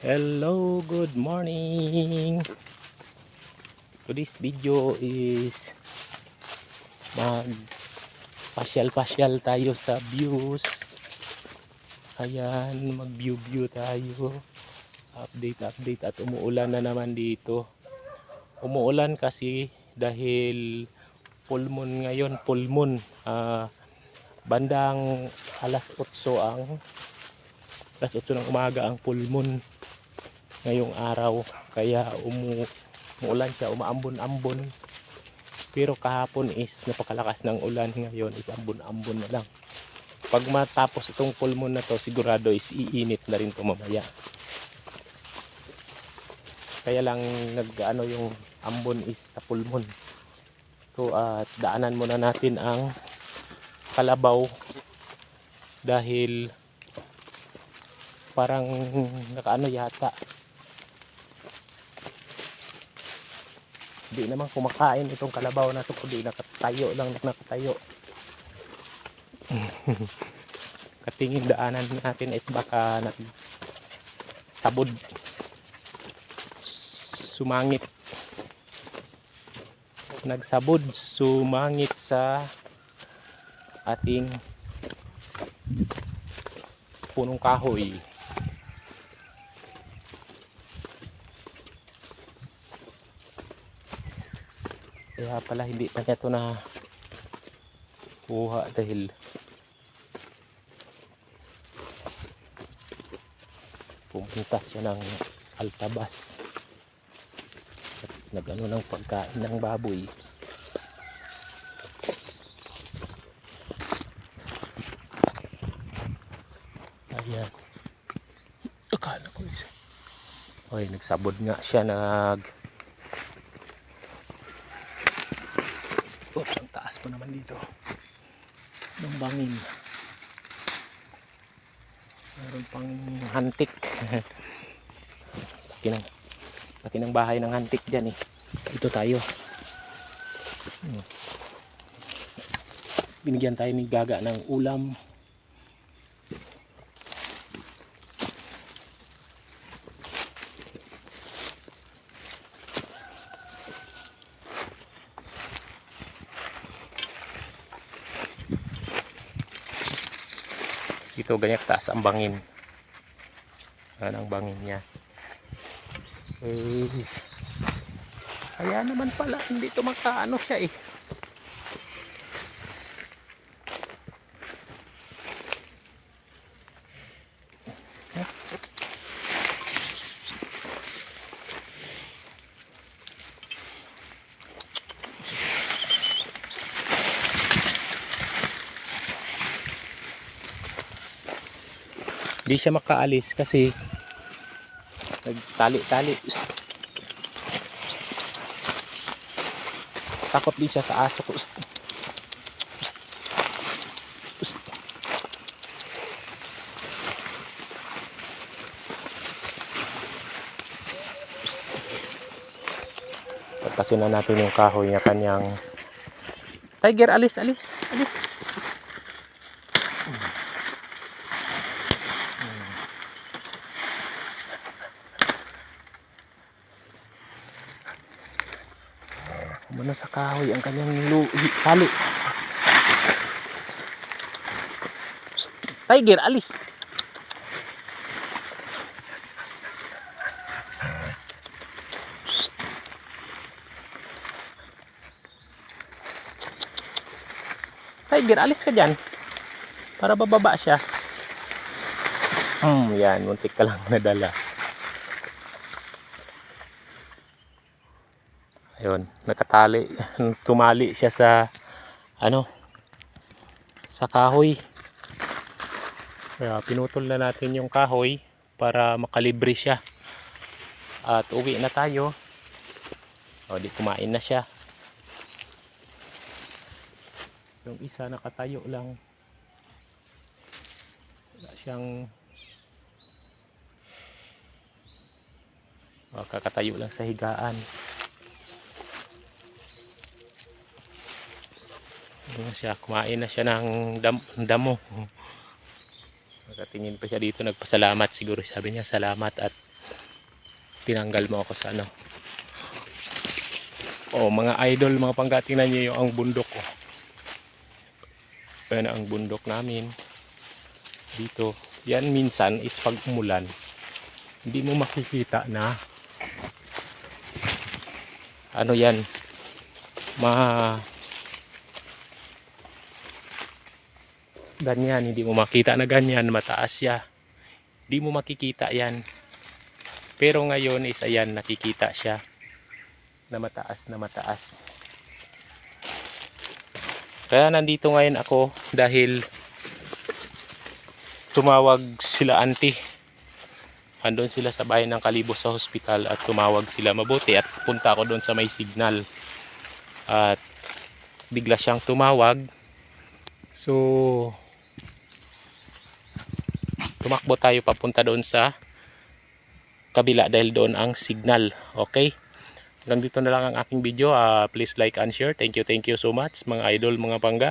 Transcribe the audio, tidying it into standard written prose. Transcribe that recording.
Hello, good morning. Today's video is mag pasyal tayo sa views. Ayan, mag view tayo. Update at umuulan na naman dito. Umuulan kasi dahil full moon ngayon, full moon. Bandang alas 8 ng umaga ang full moon ngayong araw, kaya umuulan siya, umaambon-ambon. Pero kahapon is napakalakas ng ulan, ngayon is ambon-ambon na lang. Pag matapos itong full moon na to, sigurado is iinit na rin ito mamaya. Kaya lang nag-ano yung ambon is sa full moon. So at daanan muna natin ang Kalabaw dahil parang nakaano yata. Hindi naman kumakain itong kalabaw na ito, kundi nakatayo lang, nakatayo. Katingin daanan natin is baka sabod, sumangit, nagsabod, sumangit sa ating punong kahoy. Kaya pala hindi pa niya ito na kuha dahil pumunta siya ng Altabas at nagano ng pagkain ng baboy. Ayan, akala ko isa. Oy, nagsabod nga siya, oops, ang taas pa naman dito ng bangin. Meron pang hantik. laki ng bahay ng hantik dyan eh. Ito tayo. Binigyan tayo ni Gaga ng ulam. Dito ganyan taas ang bangin. Yan ang bangin niya. Kaya naman pala hindi ito makaano siya eh. Hindi siya makaalis kasi nagtali-tali. Takot din siya sa aso ko. Pagpasin na natin yung kahoy niya kanyang. Tiger, alis. Muna sa kahoy ang kanyang tali. Tiger, alis. Tiger, alis ka dyan. Para bababa siya. Yan, muntik ka lang nadala. Ayun, nakatali, tumali siya sa sa kahoy. Kaya pinutol na natin yung kahoy para makalibre siya. At uwi na tayo. O, di kumain na siya. Yung isa nakatayo lang. Wala siyang kakatayo lang sa higaan. Kumain na siya ng damo. Nakatingin pa siya dito, nagpasalamat siguro, sabi niya salamat at tinanggal mo ako sa ano. Oh, mga idol, mga pangga, tingnan niyo yung ang bundok ko. Ayan ang bundok namin. Dito. Yan minsan is pag umulan, hindi mo makikita na ano yan, ganyan, hindi mo makita na ganyan, mataas siya. Hindi mo makikita yan. Pero ngayon is ayan, nakikita siya na mataas na mataas. Kaya nandito ngayon ako dahil tumawag sila auntie. Andun sila sa bahay ng Kalibos sa hospital at tumawag sila. Mabuti at punta ako doon sa may signal. At bigla siyang tumawag. So tumakbo tayo papunta doon sa kabila dahil doon ang signal. Okay? Hanggang dito na lang ang aking video. Please like and share. Thank you so much mga idol, mga pangga.